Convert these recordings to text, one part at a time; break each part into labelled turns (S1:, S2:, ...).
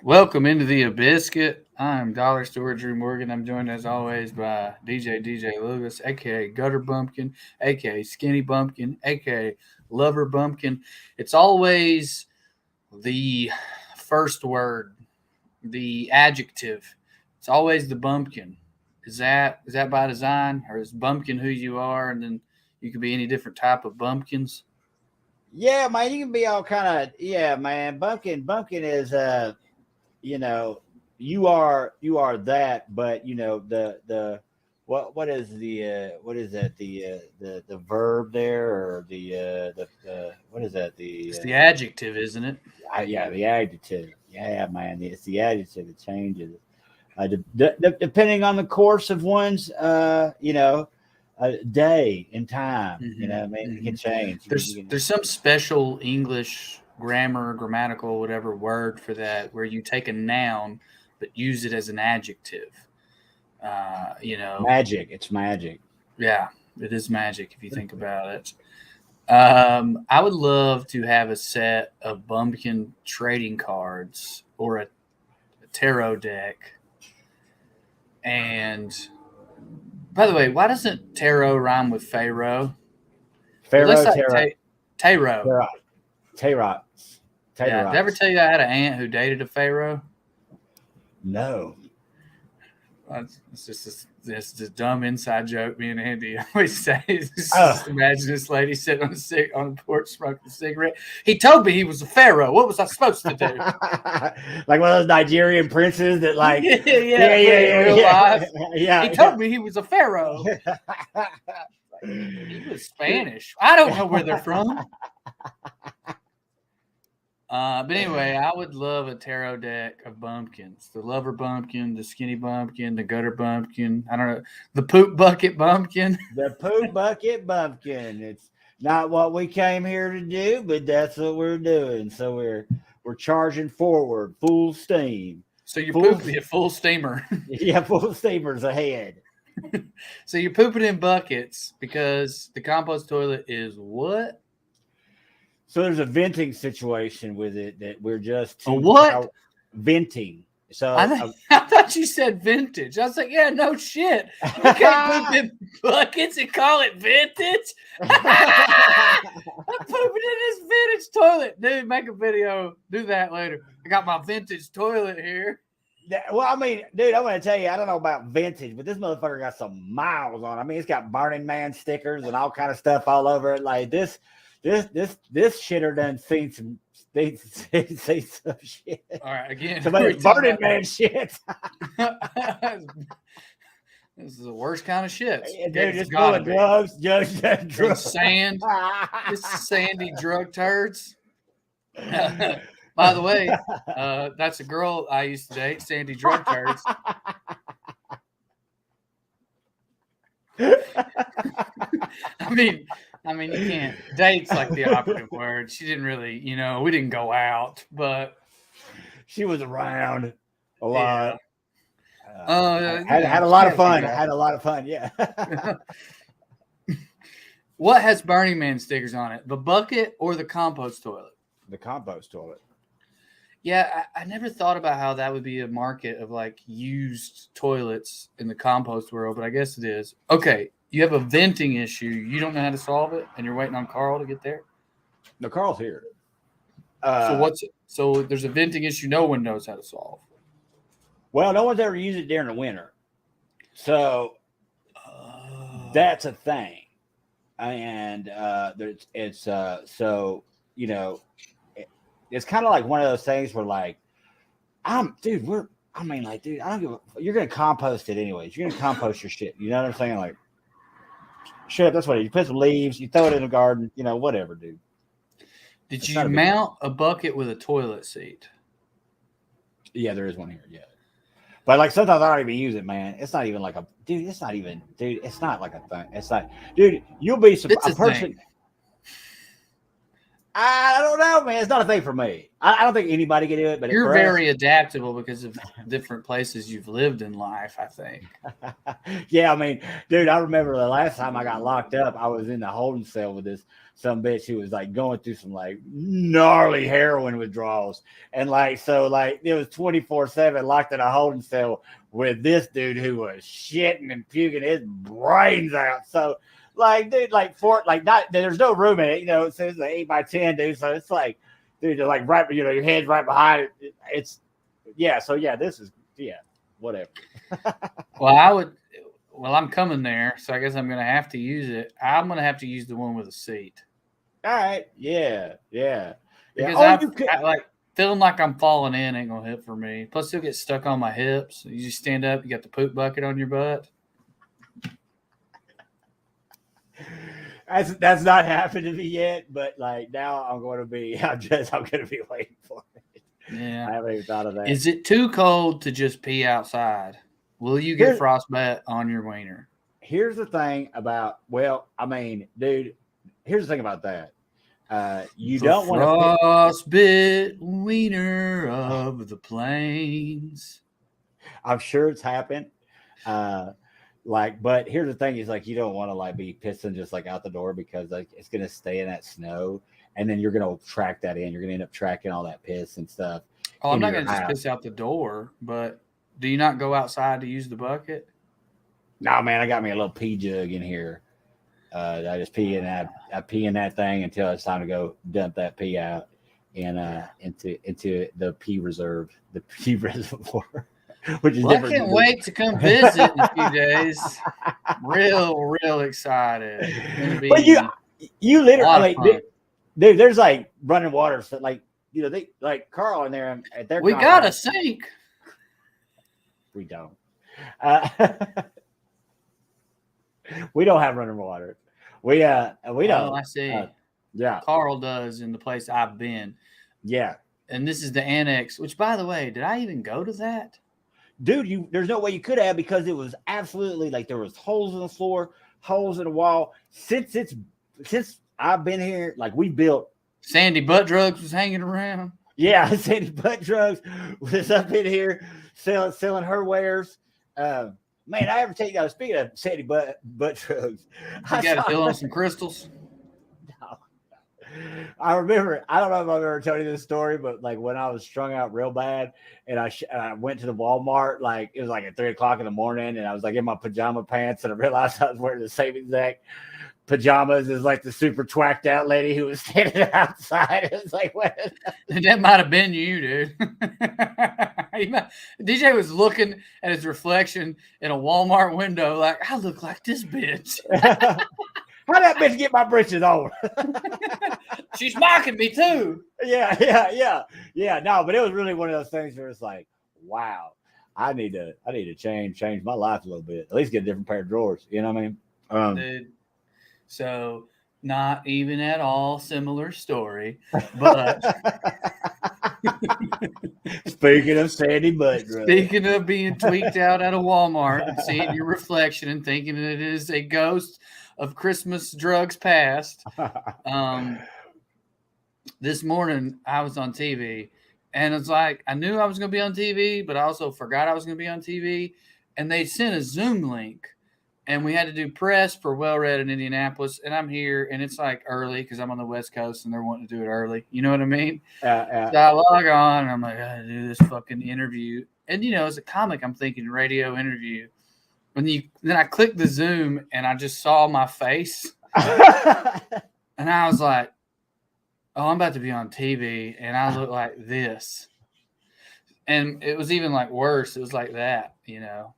S1: Welcome into the Biscuit. I'm Dollar Store Drew Morgan. I'm joined as always by DJ Lewis, aka Gutter Bumpkin, aka Skinny Bumpkin, aka Lover Bumpkin. It's always the first word, the adjective. It's always the bumpkin. Is that by design, or is bumpkin who you are, and then you could be any different type of bumpkins?
S2: Yeah, man, you can be all kind of man. Bumpkin is you know, you are that, but what is that the verb there or the what is that
S1: It's the adjective, isn't it?
S2: yeah, the adjective. Yeah, man, it's the adjective that changes. Depending on the course of one's day and time,
S1: Hmm.
S2: I mean, it
S1: Hmm.
S2: can change.
S1: There's some special English grammar, grammatical, whatever word for that, where you take a noun but use it as an adjective. Uh, you know,
S2: Magic. It's magic.
S1: yeah, it is magic if you think about it. I would love to have a set of bumpkin trading cards or a tarot deck. And by the way, why doesn't tarot rhyme with pharaoh? It looks
S2: Pharaoh,
S1: like
S2: Terra,
S1: tarot.
S2: Terra, Terra,
S1: Yeah. Did I ever
S2: Taterots.
S1: tell you I had an aunt who dated a pharaoh?
S2: No.
S1: It's just this dumb inside joke me and Andy always say.
S2: Oh.
S1: Just imagine this lady sitting on the porch smoking a cigarette. He told me he was a pharaoh. What was I supposed to do?
S2: Like one of those Nigerian princes that like
S1: Yeah,
S2: yeah,
S1: yeah, but
S2: yeah,
S1: in
S2: yeah,
S1: real life, he
S2: yeah,
S1: told me he was a pharaoh.
S2: yeah.
S1: He was Spanish. I don't know where they're from. But anyway, I would love a tarot deck of bumpkins. The lover bumpkin, the skinny bumpkin, the gutter bumpkin. I don't know. The poop bucket bumpkin.
S2: The poop bucket bumpkin. It's not what we came here to do, but that's what we're doing. So we're charging forward, full steam.
S1: So you're
S2: Full
S1: pooping a full steamer.
S2: yeah, full steamers ahead.
S1: So you're pooping in buckets because the compost toilet is what?
S2: So there's a venting situation with it that we're just
S1: A
S2: too
S1: what?
S2: venting.
S1: I,
S2: So
S1: th- I thought you said vintage. I was like, yeah, no shit. You can't poop in buckets and call it vintage. I'm pooping in this vintage toilet. Dude, make a video. Do that later. I got my vintage toilet here.
S2: well, I mean, dude, I'm gonna tell you, I don't know about vintage, but this motherfucker got some miles on it. I mean, it's got Burning Man stickers and all kind of stuff all over it. Like this shitter done seen some seen some shit.
S1: All right, again,
S2: Somebody Burning Man shit.
S1: This is the worst kind of shit.
S2: Dude,
S1: It's
S2: just full
S1: gotta
S2: of
S1: be.
S2: drugs, just
S1: From
S2: drugs.
S1: sand. This is sandy drug turds. By the way, that's a girl I used to date, Sandy Drug Turds. I mean, you can't. Date's like the operative word. She didn't really, we didn't go out, but
S2: She was around a
S1: yeah.
S2: lot. Had a
S1: She
S2: lot of
S1: had a few
S2: fun.
S1: guys.
S2: Had a lot of fun. Yeah.
S1: What has Burning Man stickers on it? The bucket or the compost toilet?
S2: The compost toilet.
S1: Yeah, I never thought about how that would be a market of like used toilets in the compost world, but I guess it is. Okay, you have a venting issue. You don't know how to solve it, and you're waiting on Carl to get there.
S2: No, Carl's here.
S1: So there's a venting issue no one knows how to solve.
S2: Well, no one's ever used it during the winter, so that's a thing. And it's so it's kind of like one of those things where like dude, I don't give a, you're gonna compost it anyways. You're gonna compost your shit. You know what I'm saying? Like shit, that's what it is. You put some leaves, you throw it in the garden, whatever, dude.
S1: Did
S2: It's
S1: you
S2: not a big deal.
S1: mount a bucket with a toilet seat?
S2: Yeah, there is one here. Yeah. But like sometimes I don't even use it, man. It's not even like a dude. It's not even, dude. It's not like a thing. It's not, dude. You'll be
S1: It's
S2: a
S1: a
S2: person.
S1: thing.
S2: I don't know, man. It's not a thing for me. I don't think anybody can do it, but
S1: You're
S2: for us,
S1: very adaptable because of different places you've lived in life, I think.
S2: yeah, I mean, dude, I remember the last time I got locked up, I was in the holding cell with this some bitch who was like going through some like gnarly heroin withdrawals. And like, so like it was 24/7 locked in a holding cell with this dude who was shitting and puking his brains out. So like, dude, like like not there's no room in it, it says like 8x10, dude. So it's like, dude, you're like right, your head's right behind it. It's yeah, so yeah, this is whatever.
S1: Well, I'm coming there, so I guess I'm going to have to use it. I'm going to have to use the one with a seat.
S2: All right. Yeah.
S1: Because
S2: You could.
S1: I like feeling like I'm falling in ain't going to hit for me. Plus, you'll get stuck on my hips. You just stand up, you got the poop bucket on your butt.
S2: That's not happened to me yet, but like now I'm going to be. I'm going to be waiting for it.
S1: Yeah.
S2: I haven't even thought of that.
S1: Is it too cold to just pee outside? Will you get frostbite on your wiener?
S2: Here's the thing about. Well, I mean, dude. Here's the thing about that. You don't want to
S1: frostbit wiener of the plains.
S2: I'm sure it's happened. But here's the thing: is like you don't want to like be pissing just like out the door because like it's gonna stay in that snow, and then you're gonna track that in. You're gonna end up tracking all that piss and stuff.
S1: Oh, I'm not gonna just piss out the door, but do you not go outside to use the bucket?
S2: No, man, I got me a little pee jug in here. I just pee in that. I pee in that thing until it's time to go dump that pee out and into the pee reserve, the pee reservoir. Which is
S1: I can't wait to come visit in a few days. Real excited.
S2: But you literally, dude, there's like running water. So like, they like Carl in there at their.
S1: We got a sink.
S2: We don't. We don't have running water. We don't.
S1: Oh, I see.
S2: Yeah.
S1: Carl does in the place I've been.
S2: Yeah.
S1: And this is the annex, which by the way, did I even go to that?
S2: Dude, there's no way you could have because it was absolutely like there was holes in the floor, holes in the wall. Since I've been here, like we built.
S1: Sandy Butt Drugs was hanging around.
S2: Yeah, Sandy Butt Drugs was up in here selling her wares. Man, I ever take you speaking of Sandy Butt Drugs.
S1: You got to fill on some crystals.
S2: No. I remember, I don't know if I've ever told you this story, but like when I was strung out real bad and I went to the Walmart, like it was like at 3:00 in the morning and I was like in my pajama pants and I realized I was wearing the same exact pajamas as like the super twacked out lady who was standing outside. It was like, what?
S1: That might have been you, dude. DJ was looking at his reflection in a Walmart window like, I look like this bitch.
S2: How that bitch get my britches on?
S1: She's mocking me too.
S2: Yeah. No, but it was really one of those things where it's like, wow, I need to change my life a little bit. At least get a different pair of drawers. You know what I mean?
S1: Dude. So not even at all similar story, but
S2: speaking of Sandy Butt Drugs.
S1: Speaking of being tweaked out at a Walmart and seeing your reflection and thinking that it is a ghost of Christmas drugs past. This morning I was on TV and it's like I knew I was going to be on TV, but I also forgot I was going to be on TV. And they sent a Zoom link and we had to do press for Well Read in Indianapolis. And I'm here and it's like early because I'm on the West Coast and they're wanting to do it early. You know what I mean? So I log on and I'm like, I gotta do this fucking interview. And, as a comic, I'm thinking radio interview. Then I clicked the Zoom and I just saw my face. And I was like, oh, I'm about to be on TV. And I look like this. And it was even like worse. It was like that,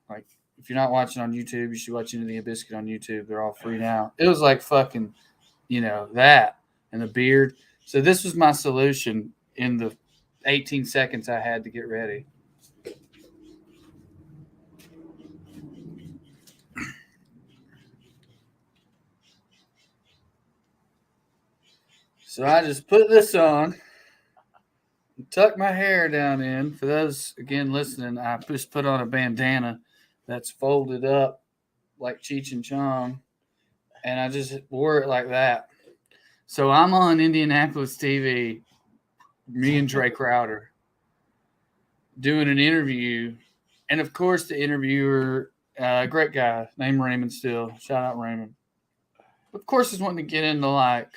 S1: like if you're not watching on YouTube, you should watch Into the Biscuit on YouTube. They're all free now. It was like fucking, that and the beard. So this was my solution in the 18 seconds I had to get ready. So I just put this on, tuck my hair down in. For those, again, listening, I just put on a bandana that's folded up like Cheech and Chong, and I just wore it like that. So I'm on Indianapolis TV, me and Dre Crowder, doing an interview. And of course, the interviewer, great guy named Raymond still. Shout out Raymond. Of course, he's wanting to get into like,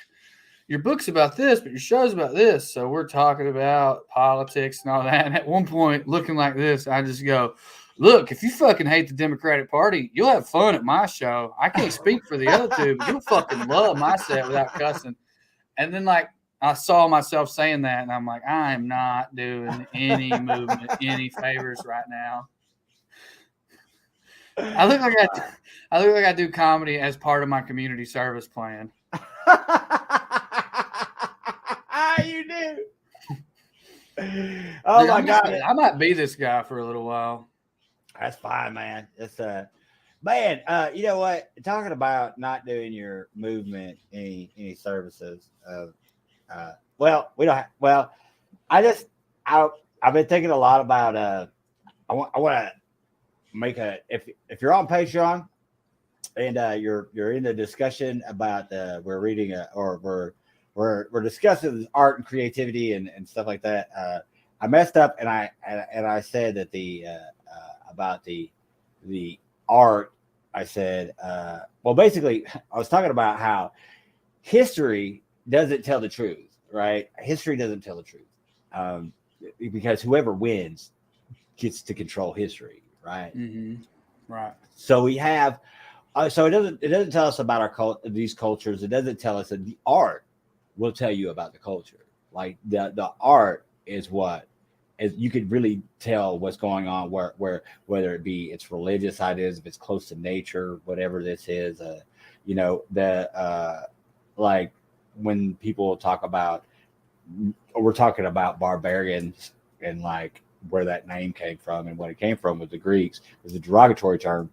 S1: your book's about this, but your show's about this. So we're talking about politics and all that. And at one point, looking like this, I just go, look, if you fucking hate the Democratic Party, you'll have fun at my show. I can't speak for the other two, but you'll fucking love my set without cussing. And then, like, I saw myself saying that, and I'm like, I am not doing any movement, any favors right now. I look like I do comedy as part of my community service plan.
S2: You do. Oh, dude, my God.
S1: I might be this guy for a little while.
S2: That's fine, man. It's man, you know what? Talking about not doing your movement any services. Well, we don't. I've been thinking a lot about. I want to make a if you're on Patreon and you're in the discussion about we're reading or we're discussing art and creativity and stuff like that. I messed up and I said that about the art. I said, well, basically, I was talking about how history doesn't tell the truth, right? History doesn't tell the truth because whoever wins gets to control history, right?
S1: Mm-hmm. Right.
S2: So we have, so it doesn't tell us about these cultures. It doesn't tell us that the art will tell you about the culture. Like the art is what is you could really tell what's going on whether it be it's religious ideas, if it's close to nature, whatever this is, like when people talk about, we're talking about barbarians and like where that name came from and what it came from with the Greeks. It was a derogatory term.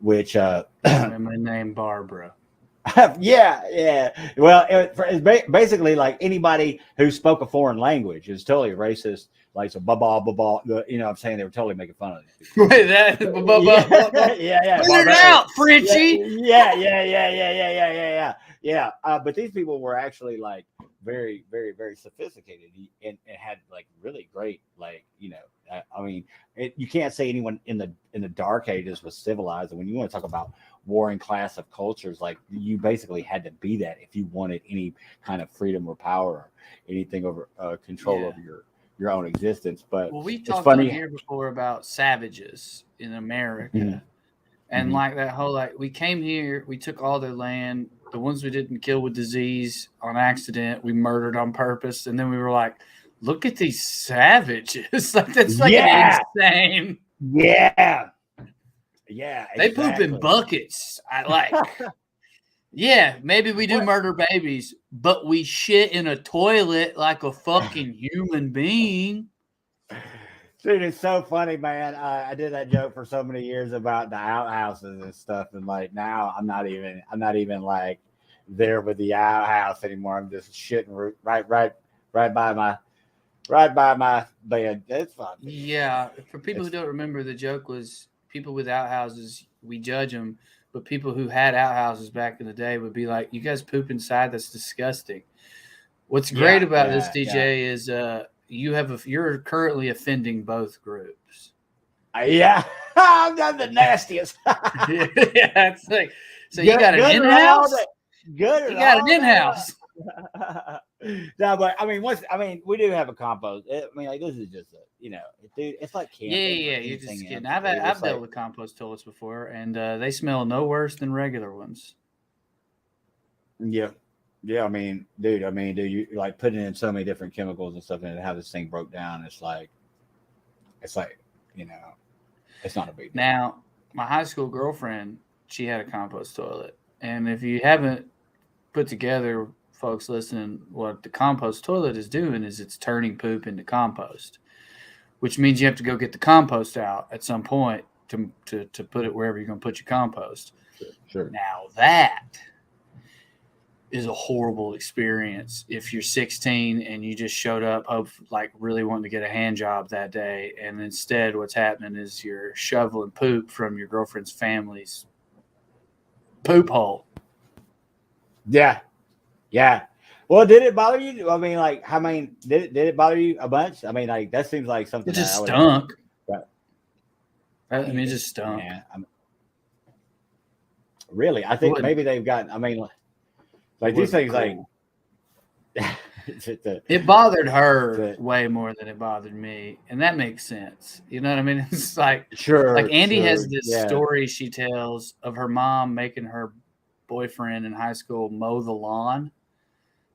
S2: Which
S1: my name Barbara.
S2: yeah. Well, it's basically like anybody who spoke a foreign language is totally racist. Like so, you know, what I'm saying they were totally making fun of it.
S1: Wait, that
S2: yeah.
S1: Put it out, Frenchie.
S2: Yeah. But these people were actually like very, very, very sophisticated and had like really great, like, you know, I mean, you can't say anyone in the dark ages was civilized. And when you want to talk about warring class of cultures, like you basically had to be that if you wanted any kind of freedom or power or anything over control over your own existence. But
S1: we talked on here before about savages in America.
S2: Mm-hmm.
S1: And like that whole, like, we came here, we took all their land, the ones we didn't kill with disease on accident, we murdered on purpose. And then we were like, look at these savages. Like, that's like insane.
S2: Yeah. Yeah.
S1: They poop in buckets. Yeah, maybe we do murder babies, but we shit in a toilet like a fucking human being.
S2: Dude, it's so funny, man. I did that joke for so many years about the outhouses and stuff, and like now I'm not even like there with the outhouse anymore. I'm just shitting right by my bed. It's fun.
S1: Yeah, for people who don't remember, the joke was people with outhouses, we judge them, but people who had outhouses back in the day would be like, "You guys poop inside? That's disgusting." What's great about this, DJ, is you're currently offending both groups.
S2: Yeah, I'm not the nastiest.
S1: Yeah, it's like, so you got an in-house.
S2: Good.
S1: You got an in-house.
S2: No, but I mean, we do have a compost. I mean, like this is just dude, it's like camping.
S1: Yeah. You're just kidding. I've dealt with compost toilets before, and they smell no worse than regular ones.
S2: Yeah. Yeah, I mean, dude, you like putting in so many different chemicals and stuff, and how this thing broke down. It's like, it's not a big deal.
S1: Now, my high school girlfriend, she had a compost toilet, and if you haven't put together, folks listening, what the compost toilet is doing is it's turning poop into compost, which means you have to go get the compost out at some point to put it wherever you're going to put your compost.
S2: Sure.
S1: Now that is a horrible experience if you're 16 and you just showed up really wanting to get a hand job that day, and instead what's happening is you're shoveling poop from your girlfriend's family's poop hole.
S2: Yeah. Yeah. Well, did it bother you? I mean, like, how many did it bother you a bunch? I mean, like, that seems like
S1: It
S2: something that
S1: just
S2: I would have been.
S1: stunk.
S2: But
S1: I mean, it just stunk.
S2: man, really, I
S1: It
S2: think
S1: wasn't,
S2: maybe they've got. I mean,
S1: it
S2: like these
S1: wasn't
S2: things,
S1: cool.
S2: like
S1: It bothered her
S2: the
S1: way more than it bothered me, and that makes sense. You know what I mean? It's like
S2: sure,
S1: Andy has
S2: sure,
S1: this
S2: yeah,
S1: story she tells of her mom making her boyfriend in high school mow the lawn.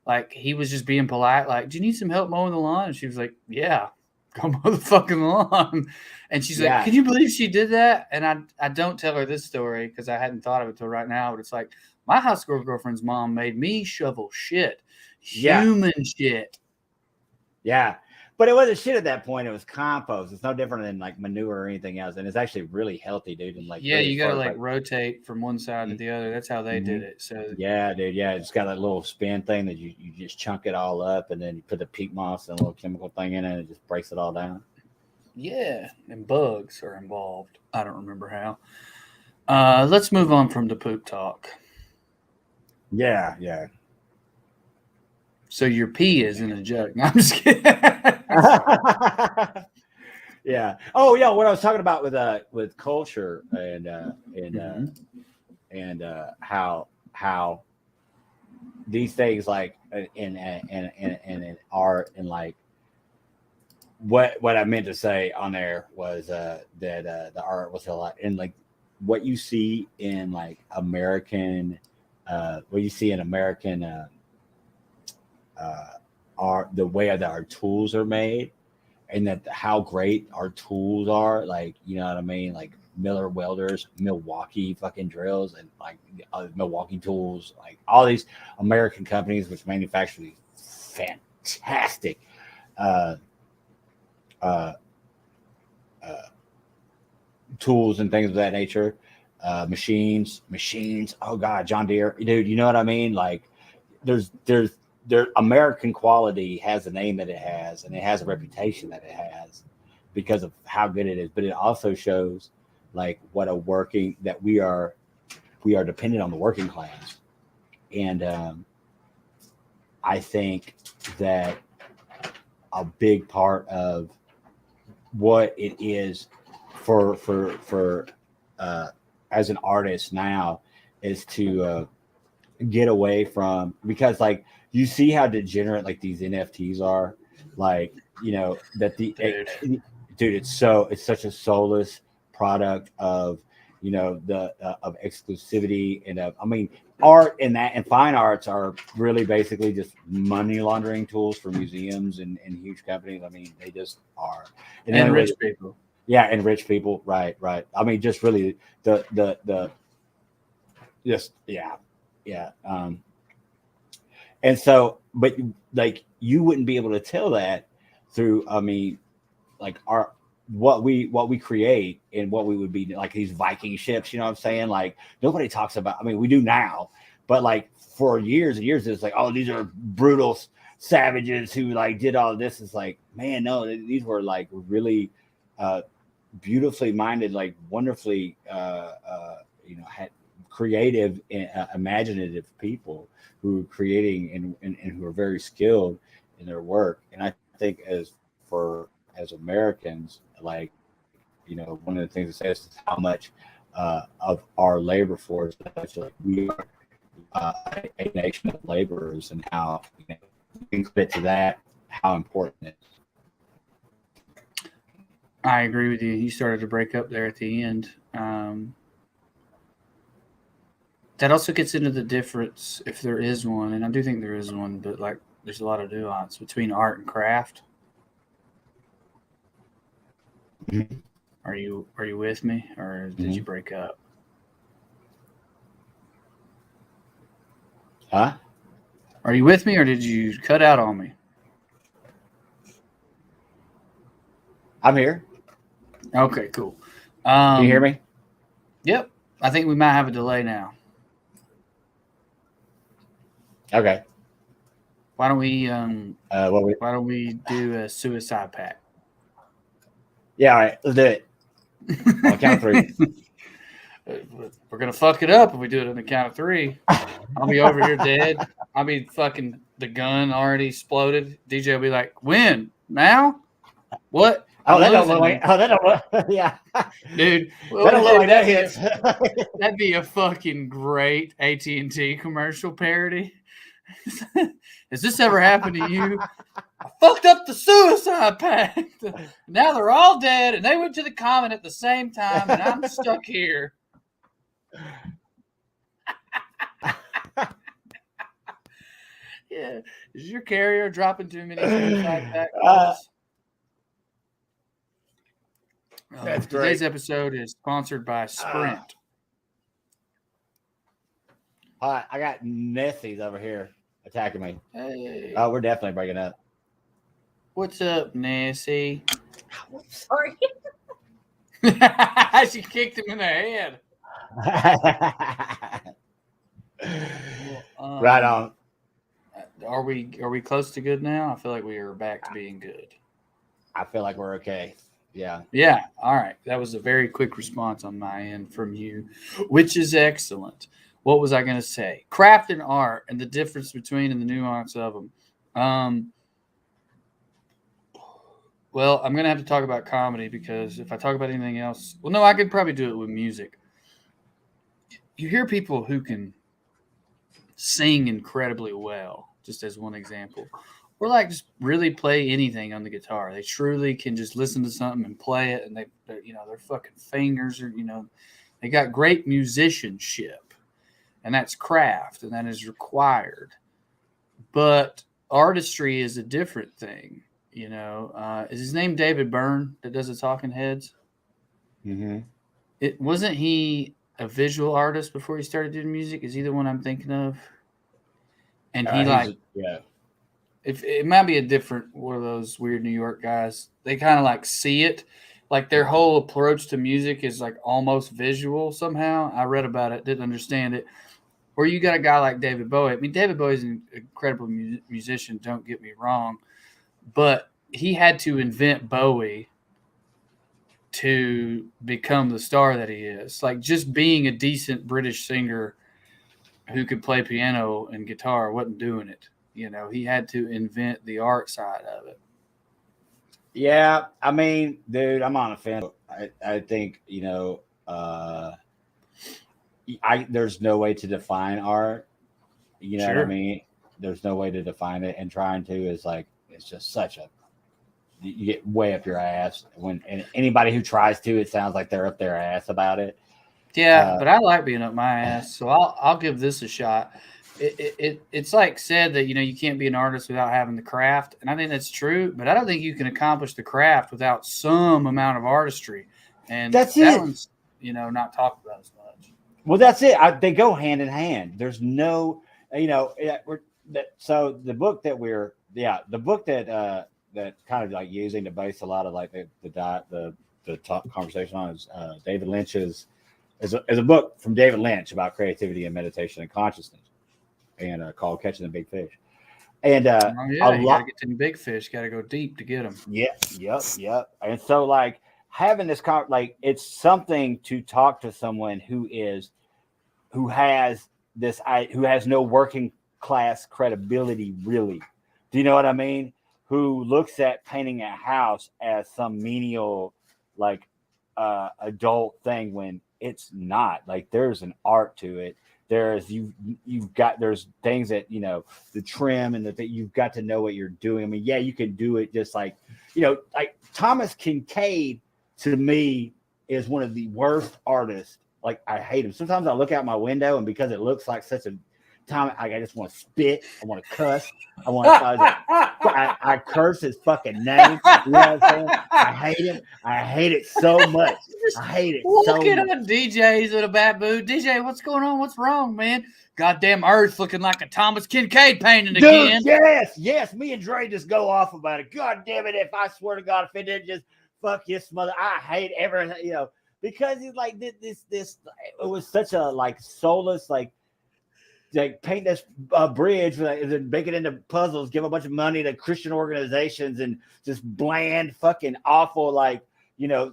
S1: Like he was just being polite, like, "Do you need some help mowing the lawn?" And she was like, "Yeah, go mow the fucking lawn." And she's like,
S2: yeah,
S1: "Can you believe she did that?" And I don't tell her this story because I hadn't thought of it till right now. But it's like my high school girlfriend's mom made me shovel shit,
S2: yeah,
S1: human shit.
S2: yeah. But it wasn't shit at that point. It was compost. It's no different than like manure or anything else, and it's actually really healthy, dude. And like
S1: Yeah,
S2: really,
S1: you
S2: as
S1: got to
S2: far as
S1: like
S2: like,
S1: rotate from one side to the other. That's how they
S2: mm-hmm.
S1: did it. So
S2: Yeah, dude. Yeah, it's got that little spin thing that you just chunk it all up, and then you put the peat moss and a little chemical thing in it, and it just breaks it all down.
S1: yeah, and bugs are involved. I don't remember how. Let's move on from the poop talk.
S2: Yeah, yeah.
S1: So your pee is in a jug. No, I'm just kidding.
S2: Yeah. Oh, yeah. What I was talking about with culture
S1: Mhm.
S2: how these things like in art and like what I meant to say on there was that the art was a lot and like what you see in like American what you see in American uh, art, the way that our tools are made and that how great our tools are, like you know what I mean, like Miller welders, Milwaukee fucking drills, and like Milwaukee tools, like all these American companies which manufacture these fantastic uh, uh, uh, tools and things of that nature, machines. Oh God, John Deere, dude, you know what I mean? Like there's their American quality has the name that it has, and it has a reputation that it has because of how good it is. But it also shows like what a working that we are dependent on the working class, and I think that a big part of what it is for as an artist now is to get away from because like you see how degenerate like these NFTs are, like you know that
S1: Dude.
S2: dude, it's such a soulless product of you know the of exclusivity and of I mean art and that and fine arts are really basically just money laundering tools for museums and huge companies. I mean they just are, and the
S1: And
S2: only way
S1: rich people.
S2: yeah, and rich people, right, right. I mean just really the just yeah, yeah. And so, but like you wouldn't be able to tell that through, I mean, like our what we create and what we would be like these Viking ships, you know what I'm saying? Like nobody talks about, I mean, we do now, but like for years and years, it's like, oh, these are brutal savages who like did all of this. It's like, man, no, these were like really uh beautifully minded, like wonderfully you know, had creative, imaginative people who are creating and who are very skilled in their work. And I think as Americans, like you know, one of the things that says is how much of our labor force is like we are a nation of laborers, and how you know, we can commit to that, how important it is.
S1: I agree with you. You started to break up there at the end. That also gets into the difference, if there is one, and I do think there is one, but like there's a lot of nuance between art and craft.
S2: Mm-hmm.
S1: Are you with me, or did you
S2: Mm-hmm.
S1: break up?
S2: Huh?
S1: Are you with me, or did you cut out on me?
S2: I'm here.
S1: Okay, cool.
S2: Can you hear me?
S1: Yep. I think we might have a delay now.
S2: Okay.
S1: Why don't we
S2: What we?
S1: why don't we do a suicide pact?
S2: Yeah. All right. Let's do it. On the count of three.
S1: We're gonna fuck it up if we do it on the count of 3. I'll be over here dead. I'll be fucking the gun already exploded. DJ will be like, "When? Now? What?
S2: Oh,
S1: I'm
S2: that don't
S1: losing
S2: look like.
S1: you."
S2: Oh, that don't look. Yeah,
S1: Dude.
S2: that don't look like that hits.
S1: That'd be a fucking great AT&T commercial parody. Has this ever happened to you? I fucked up the suicide pact. Now they're all dead, and they went to the common at the same time, and I'm stuck here. Yeah. Is your carrier dropping too many suicide pact calls?
S2: That's
S1: Today's
S2: great.
S1: episode is sponsored by Sprint.
S2: Hi, I got Nessies over here attacking me.
S1: Hey.
S2: Oh, we're definitely breaking up.
S1: What's up, Nessie?
S3: Sorry.
S1: She kicked him in the head.
S2: Right on.
S1: Are we close to good now? I feel like we are back to being good.
S2: I feel like we're okay. Yeah.
S1: Yeah. All right. That was a very quick response on my end from you, which is excellent. What was I going to say? Craft and art and the difference between and the nuance of them. Well, I'm going to have to talk about comedy because if I talk about anything else, well, no, I could probably do it with music. You hear people who can sing incredibly well, just as one example, or like just really play anything on the guitar. They truly can just listen to something and play it, and their fucking fingers are, they got great musicianship, and that's craft, and that is required. But artistry is a different thing. Is his name David Byrne that does the Talking Heads?
S2: Mm-hmm.
S1: It wasn't he a visual artist before he started doing music? Is he the one I'm thinking of? And he if it might be a different one of those weird New York guys. They kind of like see it, like their whole approach to music is like almost visual somehow. I read about it, didn't understand it. Or you got a guy like David Bowie. I mean, David Bowie's an incredible musician. Don't get me wrong. But he had to invent Bowie to become the star that he is. Like just being a decent British singer who could play piano and guitar wasn't doing it. He had to invent the art side of it.
S2: Yeah, I mean, dude, I'm on a fence. I think, there's no way to define art. You know what I mean? There's no way to define it, and trying to is like, it's just you get way up your ass and anybody who tries to, it sounds like they're up their ass about it.
S1: Yeah, but I like being up my ass, so I'll give this a shot. It's like said that you can't be an artist without having the craft, and I think that's true. But I don't think you can accomplish the craft without some amount of artistry, and
S2: that's
S1: that
S2: it.
S1: One's not talked about as much.
S2: Well, that's it. They go hand in hand. There's no, so the book that that kind of like using to base a lot of like the top conversation on is David Lynch's is a book from David Lynch about creativity and meditation and consciousness, and called Catching the Big Fish. And
S1: you gotta get to the big fish, gotta go deep to get them.
S2: Yep. And so like having this it's something to talk to someone who has no working class credibility, really. Do you know what I mean? Who looks at painting a house as some menial adult thing when it's not. Like there's an art to it. There's things that the trim and that you've got to know what you're doing. I mean, yeah, you can do it just like like Thomas Kincaid to me is one of the worst artists. Like I hate him. Sometimes I look out my window and because it looks like such a time, I just want to spit. I want to cuss. I curse his fucking name. You know what I'm saying? I hate him. I hate it so much. I hate it so much.
S1: Look at DJ's in a bad mood. DJ, what's going on? What's wrong, man? Goddamn Earth looking like a Thomas Kincaid painting again.
S2: Yes. Me and Dre just go off about it. God damn it! If I swear to God, if it didn't just fuck his mother, I hate everything. Because he's like this. It was such a soulless paint this bridge, make it into puzzles, give a bunch of money to Christian organizations, and just bland, fucking awful,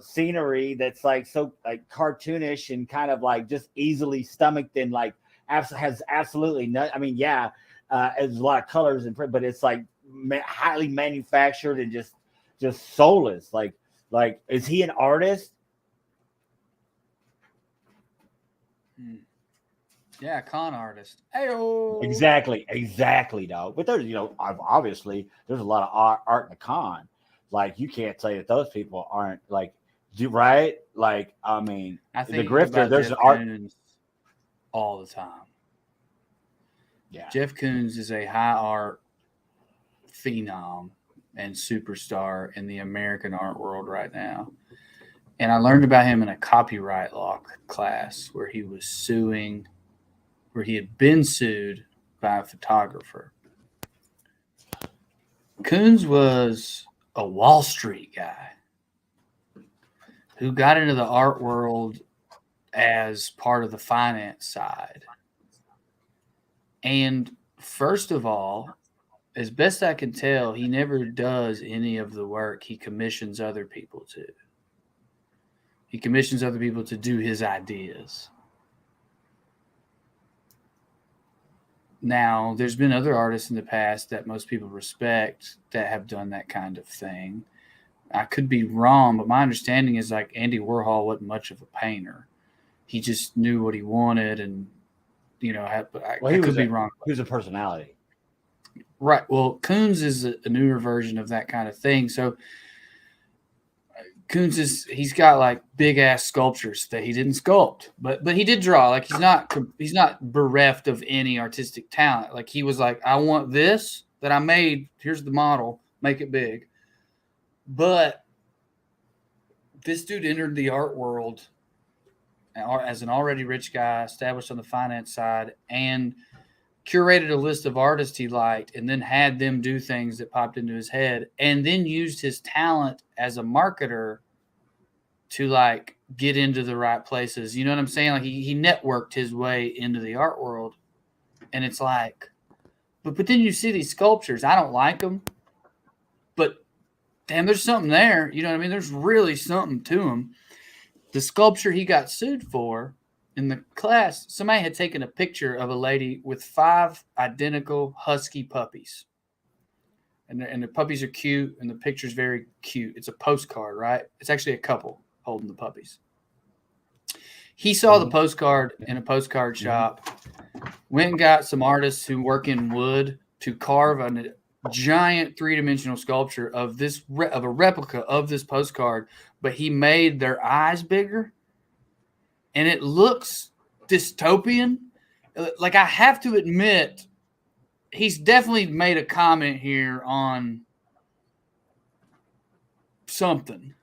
S2: scenery that's like so like cartoonish and kind of like just easily stomached and like has absolutely no. I mean, yeah, there's a lot of colors and print, but it's like highly manufactured and just soulless. Like, is he an artist?
S1: Yeah, con artist. Hey-o.
S2: Exactly, dog. But there's, obviously there's a lot of art in the con. Like, you can't say that those people aren't like, right? Like, I mean,
S1: I
S2: the
S1: think
S2: grifter.
S1: about
S2: There's
S1: Jeff
S2: an art.
S1: Koons all the time.
S2: Yeah,
S1: Jeff Koons is a high art phenom and superstar in the American art world right now. And I learned about him in a copyright law class where he had been sued by a photographer. Koons was a Wall Street guy who got into the art world as part of the finance side. And first of all, as best I can tell, he never does any of the work he commissions other people to. He commissions other people to do his ideas. Now, there's been other artists in the past that most people respect that have done that kind of thing. I could be wrong, but my understanding is like Andy Warhol wasn't much of a painter. He just knew what he wanted, and I could be wrong.
S2: He was a personality,
S1: right? Well, Koons is a newer version of that kind of thing. So Koons he's got like big ass sculptures that he didn't sculpt, but he did draw. Like he's not bereft of any artistic talent. Like he was like, I want this that I made. Here's the model. Make it big. But this dude entered the art world as an already rich guy, established on the finance side, and curated a list of artists he liked, and then had them do things that popped into his head, and then used his talent as a marketer to like get into the right places. You know what I'm saying? Like he networked his way into the art world, and it's like, but then you see these sculptures. I don't like them, but damn, there's something there. You know what I mean? There's really something to them. The sculpture he got sued for in the class, somebody had taken a picture of a lady with 5 identical husky puppies. And the puppies are cute, and the picture's very cute. It's a postcard, right? It's actually a couple holding the puppies. He saw the postcard in a postcard shop, went and got some artists who work in wood to carve a giant 3-dimensional sculpture of a replica of this postcard, but he made their eyes bigger, and it looks dystopian. Like, I have to admit, he's definitely made a comment here on something.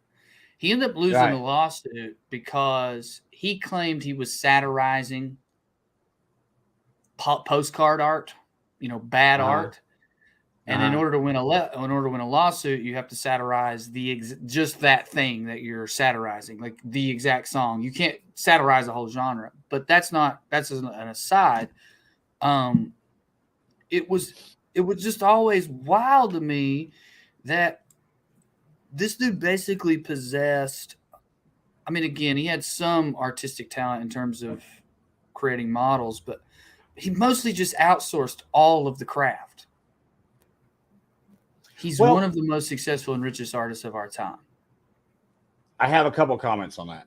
S1: He ended up losing the lawsuit because he claimed he was satirizing postcard art, bad art. And in order to win a lawsuit, you have to satirize just that thing that you're satirizing, like the exact song. You can't satirize the whole genre. But that's an aside. It was just always wild to me that this dude basically possessed. I mean, again, he had some artistic talent in terms of creating models, but he mostly just outsourced all of the craft. He's one of the most successful and richest artists of our time.
S2: I have a couple comments on that.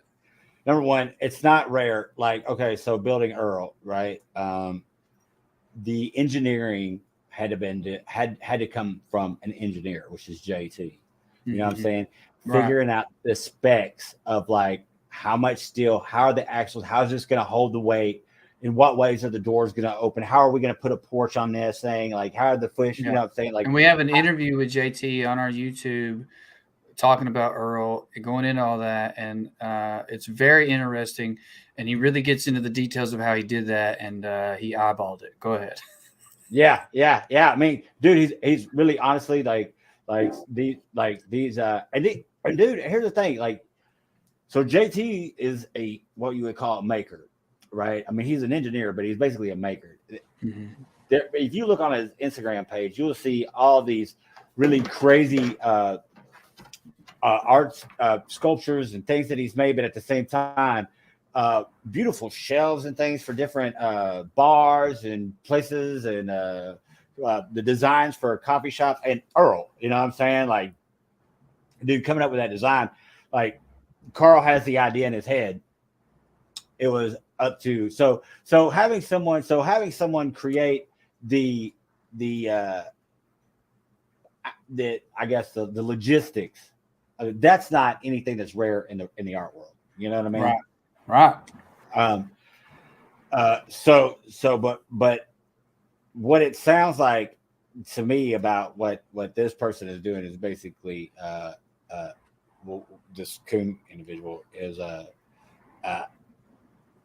S2: Number one, it's not rare. Like, okay, so building Earl, right? The engineering had to come from an engineer, which is JT. You know what I'm saying? Right. Figuring out the specs of like how much steel, how are the axles, how is this going to hold the weight? In what ways are the doors going to open? How are we going to put a porch on this thing? Like, how are the fish? You know what I'm saying? Like,
S1: and we have an interview with JT on our YouTube talking about Earl, going into all that, and it's very interesting. And he really gets into the details of how he did that, and he eyeballed it. Go ahead.
S2: Yeah. I mean, dude, he's really honestly like these and dude, here's the thing, like, so JT is what you would call a maker. Right. I mean, he's an engineer, but he's basically a maker. Mm-hmm. If you look on his Instagram page, you'll see all these really crazy art sculptures and things that he's made, but at the same time, beautiful shelves and things for different bars and places, and the designs for coffee shops. And Earl, you know what I'm saying? Like, dude, coming up with that design, like Carl has the idea in his head. It was up to so having someone create the I guess the logistics. That's not anything that's rare in the art world. You know what I mean?
S1: Right.
S2: But what it sounds like to me about what this person is doing is basically this Kuhn individual is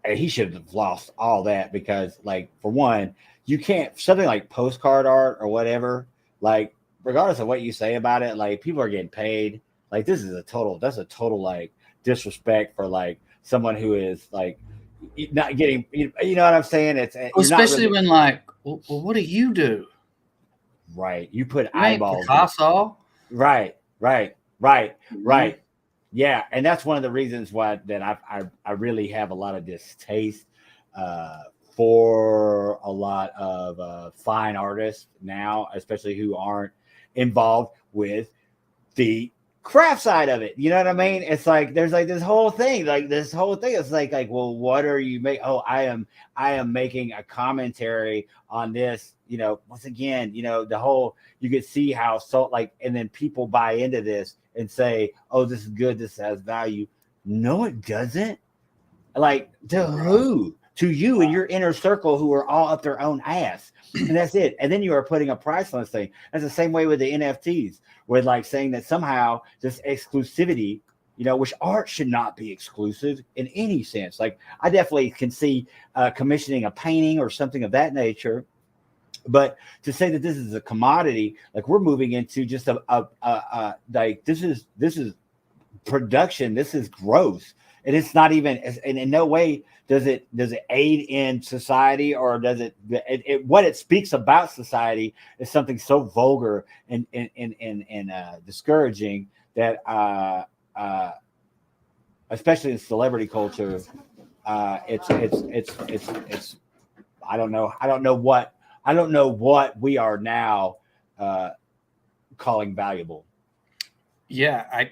S2: he should have lost all that, because, like, for one, you can't, something like postcard art or whatever, like, regardless of what you say about it, like, people are getting paid. Like, that's a total like disrespect for like someone who is like not getting, you know what I'm saying? It's
S1: especially when, like, well, what do you do?
S2: Right. You put
S1: You
S2: eyeballs.
S1: Picasso.
S2: Right. Yeah, and that's one of the reasons why that I really have a lot of distaste for a lot of fine artists now, especially who aren't involved with the craft side of it. You know what I mean? It's like there's like this whole thing. It's like well, what are you making? Oh, I am making a commentary on this. You know, once again, you know, the whole, you could see how and then people buy into this and say, oh, this is good, this has value. No, it doesn't. Like, to who? To you and your inner circle, who are all up their own ass. And that's it. And then you are putting a price on this thing. That's the same way with the NFTs, with like saying that somehow this exclusivity, you know, which art should not be exclusive in any sense. Like, I definitely can see commissioning a painting or something of that nature. But to say that this is a commodity, like, we're moving into just like, this is production, this is gross, and it's not even, and in no way does it aid in society, or does it what it speaks about society is something so vulgar and discouraging that especially in celebrity culture, it's I don't know what we are now calling valuable.
S1: Yeah,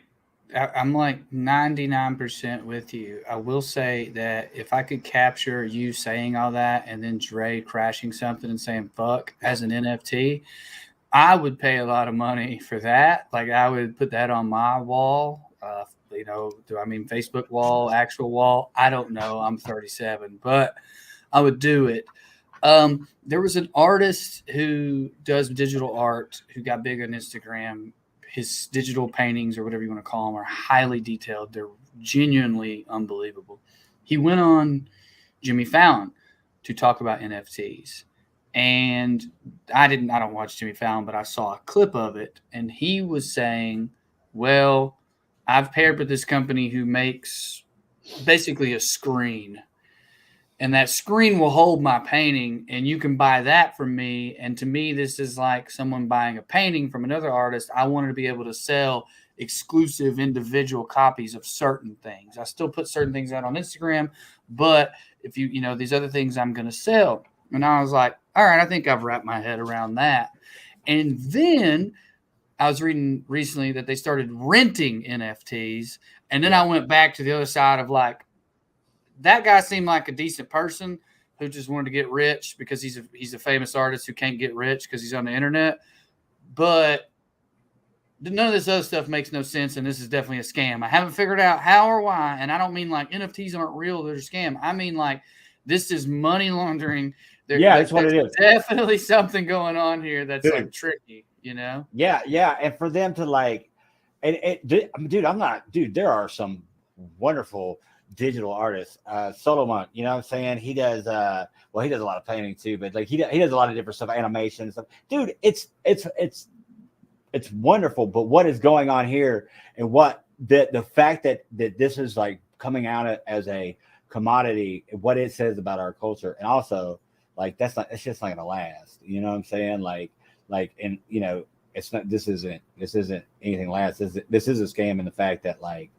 S1: I'm like 99% with you. I will say that if I could capture you saying all that and then Dre crashing something and saying fuck as an NFT, I would pay a lot of money for that. Like, I would put that on my wall. You know, Facebook wall, actual wall? I don't know. I'm 37, but I would do it. There was an artist who does digital art who got big on Instagram. His digital paintings, or whatever you want to call them, are highly detailed. They're genuinely unbelievable. He went on Jimmy Fallon to talk about NFTs. And I don't watch Jimmy Fallon, but I saw a clip of it. And he was saying, well, I've paired with this company who makes basically a screen, and that screen will hold my painting, and you can buy that from me. And to me, this is like someone buying a painting from another artist. I wanted to be able to sell exclusive individual copies of certain things. I still put certain things out on Instagram, but if you know, these other things I'm going to sell. And I was like, all right, I think I've wrapped my head around that. And then I was reading recently that they started renting NFTs. And then I went back to the other side of, like, that guy seemed like a decent person who just wanted to get rich because he's a famous artist who can't get rich because he's on the internet. But none of this other stuff makes no sense, and this is definitely a scam. I haven't figured out how or why, and I don't mean like NFTs aren't real, they're a scam. I mean, like, this is money laundering.
S2: That's what it is.
S1: Definitely something going on here that's like tricky, you know?
S2: Yeah. And for them to like, there are some wonderful digital artists. Solomon, you know what I'm saying? He does he does a lot of painting too, but like he does a lot of different stuff, animation and stuff. Dude, it's wonderful. But what is going on here, and what the fact that this is like coming out as a commodity, what it says about our culture, and also like it's just not gonna last. You know what I'm saying? Like, and you know, it's not. This isn't anything less. This is a scam in the fact that, like,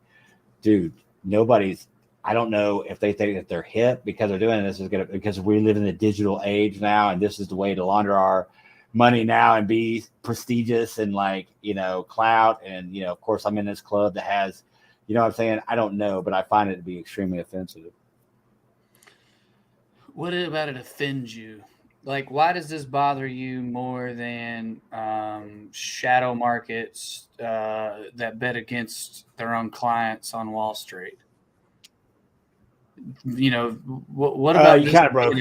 S2: dude, nobody's. I don't know if they think that they're hip because they're doing this because we live in the digital age now, and this is the way to launder our money now and be prestigious and, like, clout. And, of course, I'm in this club that has, what I'm saying? I don't know, but I find it to be extremely offensive.
S1: What about it offends you? Like, why does this bother you more than shadow markets that bet against their own clients on Wall Street? What about
S2: you
S1: this?
S2: kind of broke.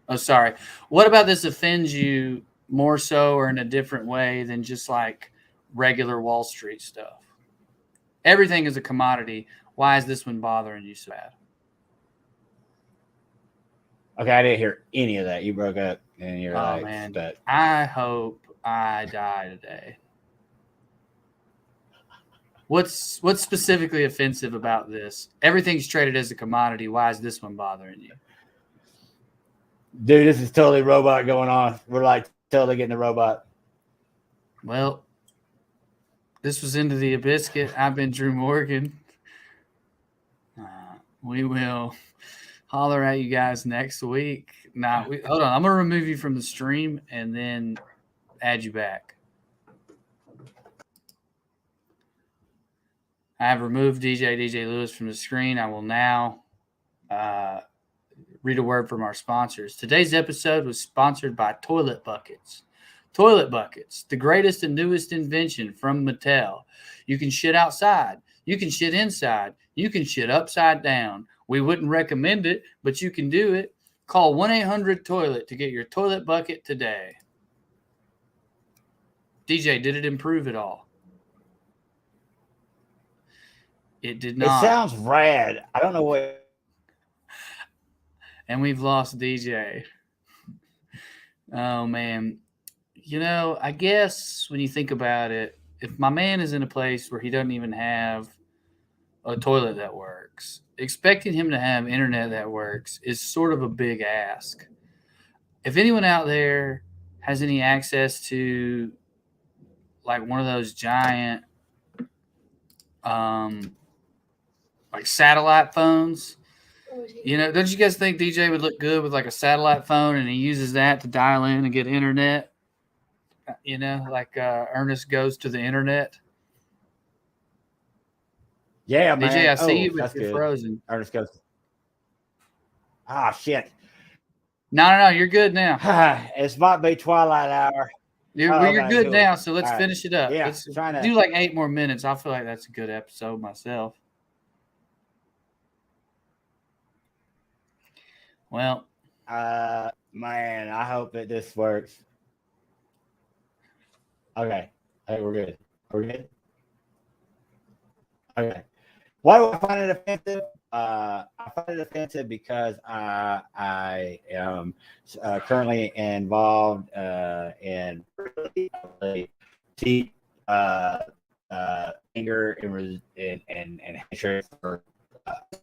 S1: Oh, sorry. What about this offends you more so or in a different way than just like regular Wall Street stuff? Everything is a commodity. Why is this one bothering you so bad?
S2: Okay, I didn't hear any of that. You broke up, and you're like,
S1: man.
S2: But
S1: I hope I die today. What's specifically offensive about this? Everything's traded as a commodity. Why is this one bothering you?
S2: Dude, this is totally robot going on. We're like totally getting the robot.
S1: Well, this was Into the Biscuit. I've been Drew Morgan. We will holler at you guys next week. Hold on. I'm going to remove you from the stream and then add you back. I have removed DJ Lewis from the screen. I will now read a word from our sponsors. Today's episode was sponsored by Toilet Buckets. Toilet Buckets, the greatest and newest invention from Mattel. You can shit outside. You can shit inside. You can shit upside down. We wouldn't recommend it, but you can do it. Call 1-800-TOILET to get your toilet bucket today. DJ, did it improve at all? It did not.
S2: It sounds rad. I don't know what.
S1: And we've lost DJ. Oh, man. I guess when you think about it, if my man is in a place where he doesn't even have a toilet that works, expecting him to have internet that works is sort of a big ask. If anyone out there has any access to like one of those giant like satellite phones, don't you guys think DJ would look good with like a satellite phone and he uses that to dial in and get internet? Like Ernest goes to the internet.
S2: Yeah, man.
S1: DJ, I see you, but you're frozen.
S2: Ernest goes. Ah, shit.
S1: No, you're good now.
S2: It might be twilight hour.
S1: You're good now, so let's finish it up.
S2: Yeah,
S1: let's do like 8 more minutes. I feel like that's a good episode myself. Well,
S2: man, I hope that this works. Okay, hey, we're good. We're good. Okay. Why do I find it offensive? I find it offensive because I am currently involved in really deep anger and hatred for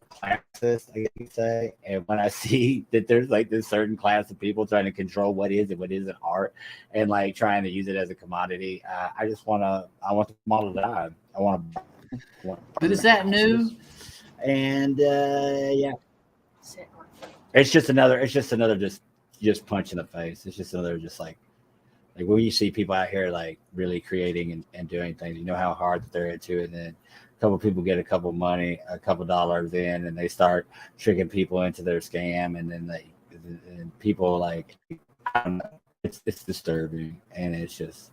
S2: classes, I guess you could say. And when I see that there's like this certain class of people trying to control what is and what isn't art, and like trying to use it as a commodity, I want the model to die. I want to.
S1: But is that new?
S2: And yeah, it's just another just punch in the face. It's just another like when you see people out here like really creating and doing things, you know how hard that they're into it, and then a couple of people get a couple dollars in, and they start tricking people into their scam, and then and people like, I don't know, it's disturbing, and it's just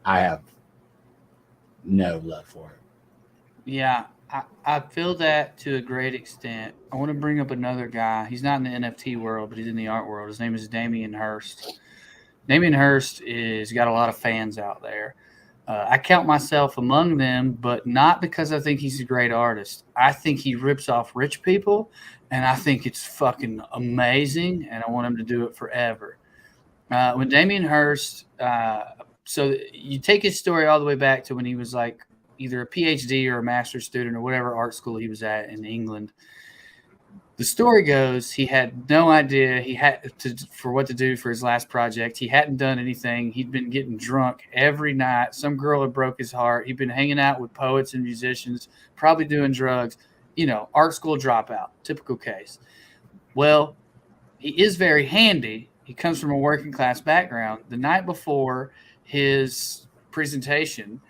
S2: I have no love for it.
S1: Yeah, I feel that to a great extent. I want to bring up another guy. He's not in the NFT world, but he's in the art world. His name is Damien Hurst. Damien Hurst is got a lot of fans out there. I count myself among them, but not because I think he's a great artist. I think he rips off rich people, and I think it's fucking amazing, and I want him to do it forever. When Damien Hurst, so you take his story all the way back to when he was like either a PhD or a master's student or whatever art school he was at in England. The story goes he had no idea he had for what to do for his last project. He hadn't done anything. He'd been getting drunk every night. Some girl had broke his heart. He'd been hanging out with poets and musicians, probably doing drugs. Art school dropout, typical case. Well, he is very handy. He comes from a working class background. The night before his presentation,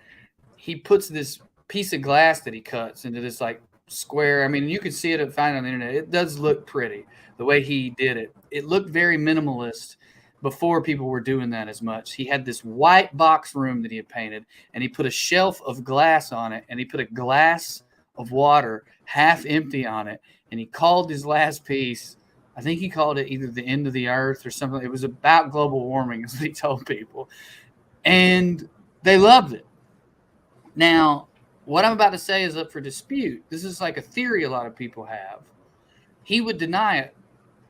S1: he puts this piece of glass that he cuts into this like square. I mean, you can see it, find it on the internet. It does look pretty the way he did it. It looked very minimalist before people were doing that as much. He had this white box room that he had painted, and he put a shelf of glass on it, and he put a glass of water half empty on it, and he called his last piece. I think he called it either the end of the earth or something. It was about global warming, as he told people. And they loved it. Now, what I'm about to say is up for dispute. This is like a theory a lot of people have. He would deny it,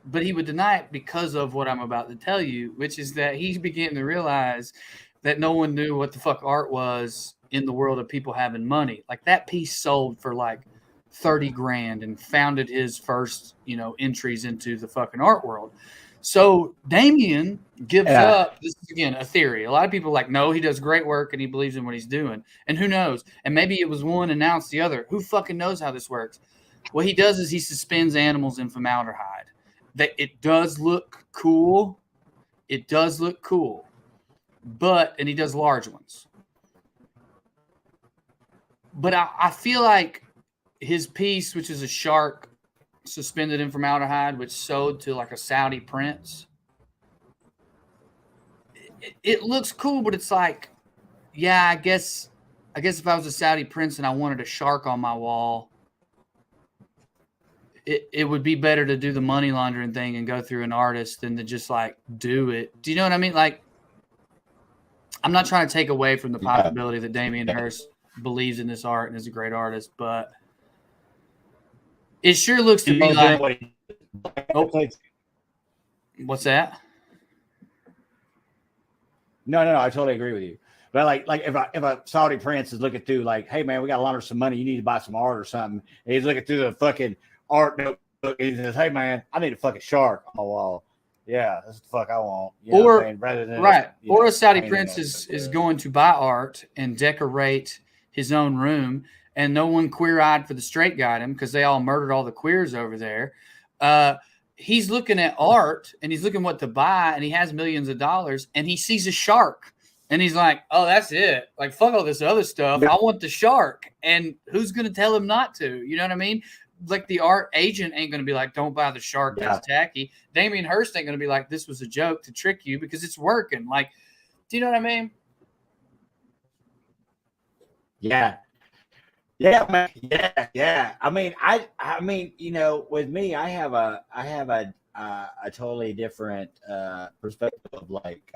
S1: but he would deny it because of what I'm about to tell you, which is that he's beginning to realize that no one knew what the fuck art was in the world of people having money. Like that piece sold for like 30 grand and founded his first, entries into the fucking art world. So Damien gives up. This is, again, a theory. A lot of people are like, no, he does great work and he believes in what he's doing. And who knows? And maybe it was one and now it's the other. Who fucking knows how this works? What he does is he suspends animals in formaldehyde. It does look cool. It does look cool. And he does large ones. But I feel like his piece, which is a shark suspended in formaldehyde, which sold to like a Saudi prince. It looks cool, but it's like, yeah, I guess if I was a Saudi prince and I wanted a shark on my wall, it would be better to do the money laundering thing and go through an artist than to just like do it. Do you know what I mean? Like, I'm not trying to take away from the possibility that Damien Hurst believes in this art and is a great artist, but it sure looks to me like. Oh, what's that?
S2: No, I totally agree with you. But like if a Saudi prince is looking through, like, hey man, we got to launder some money. You need to buy some art or something. And he's looking through the fucking art notebook. And he says, hey man, I need a fucking shark on my wall. Yeah, that's the fuck I want. Rather than
S1: a Saudi prince is going to buy art and decorate his own room, and no one queer-eyed for the straight got him because they all murdered all the queers over there. He's looking at art and he's looking what to buy, and he has millions of dollars, and he sees a shark, and he's like, "Oh, that's it! Like fuck all this other stuff. I want the shark." And who's going to tell him not to? You know what I mean? Like the art agent ain't going to be like, "Don't buy the shark. That's tacky." Damien Hurst ain't going to be like, "This was a joke to trick you," because it's working. Like, do you know what I mean?
S2: Yeah. Yeah, man. Yeah. I mean, with me, I have a totally different perspective of like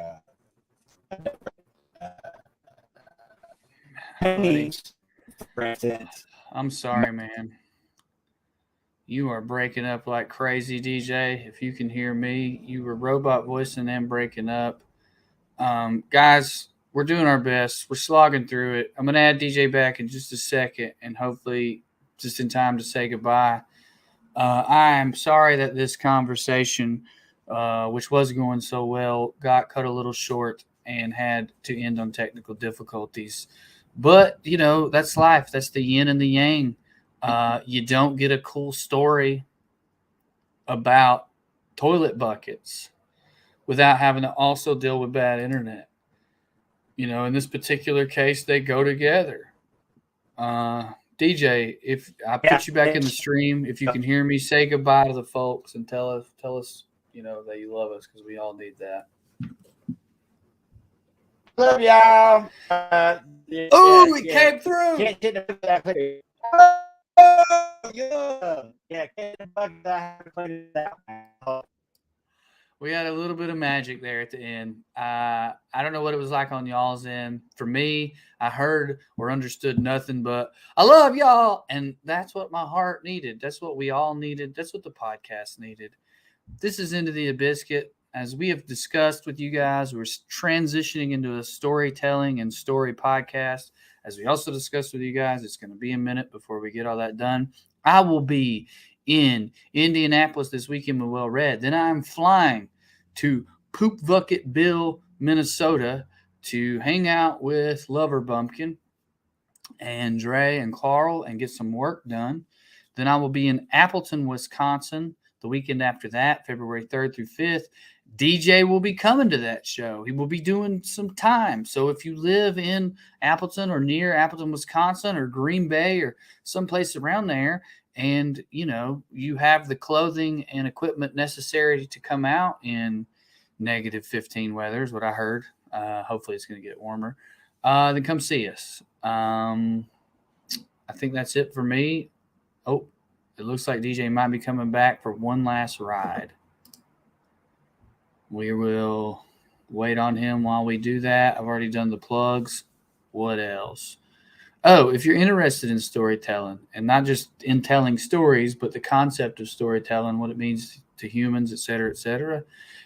S2: for instance.
S1: I'm sorry, man. You are breaking up like crazy, DJ. If you can hear me, you were robot voicing and breaking up. Guys, we're doing our best. We're slogging through it. I'm going to add DJ back in just a second and hopefully just in time to say goodbye. I am sorry that this conversation, which was going so well, got cut a little short and had to end on technical difficulties. But, that's life. That's the yin and the yang. You don't get a cool story about toilet buckets without having to also deal with bad internet. In this particular case, they go together. DJ, if I put you back in the stream, if you can hear me, say goodbye to the folks and tell us, that you love us, because we all need that.
S2: Love y'all.
S1: It came through.
S2: Can't get that.
S1: We had a little bit of magic there at the end. I don't know what it was like on y'all's end. For me, I heard or understood nothing but I love y'all. And that's what my heart needed. That's what we all needed. That's what the podcast needed. This is Into the Biscuit. As we have discussed with you guys, we're transitioning into a storytelling and story podcast. As we also discussed with you guys, it's going to be a minute before we get all that done. I will be in Indianapolis this weekend with Well Read. Then I'm flying to Poop Bucket Bill, Minnesota to hang out with Lover Bumpkin and Dre and Carl and get some work done. Then I will be in Appleton, Wisconsin the weekend after that, February 3rd through 5th. DJ will be coming to that show. He will be doing some time. So if you live in Appleton or near Appleton, Wisconsin, or Green Bay or someplace around there, and you have the clothing and equipment necessary to come out in negative 15 weather is what I heard. Hopefully it's going to get warmer. Then come see us. I think that's it for me. Oh, it looks like DJ might be coming back for one last ride. We will wait on him while we do that. I've already done the plugs. What else? Oh, if you're interested in storytelling, and not just in telling stories, but the concept of storytelling, what it means to humans, et cetera,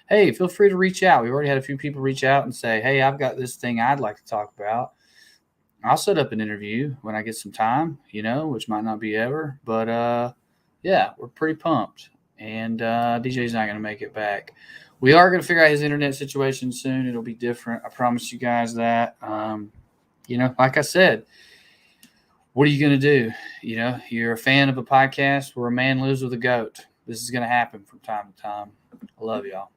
S1: hey, feel free to reach out. We've already had a few people reach out and say, hey, I've got this thing I'd like to talk about. I'll set up an interview when I get some time, which might not be ever. But, yeah, we're pretty pumped. And DJ's not going to make it back. We are going to figure out his internet situation soon. It'll be different. I promise you guys that. Like I said, what are you going to do? You're a fan of a podcast where a man lives with a goat. This is going to happen from time to time. I love y'all.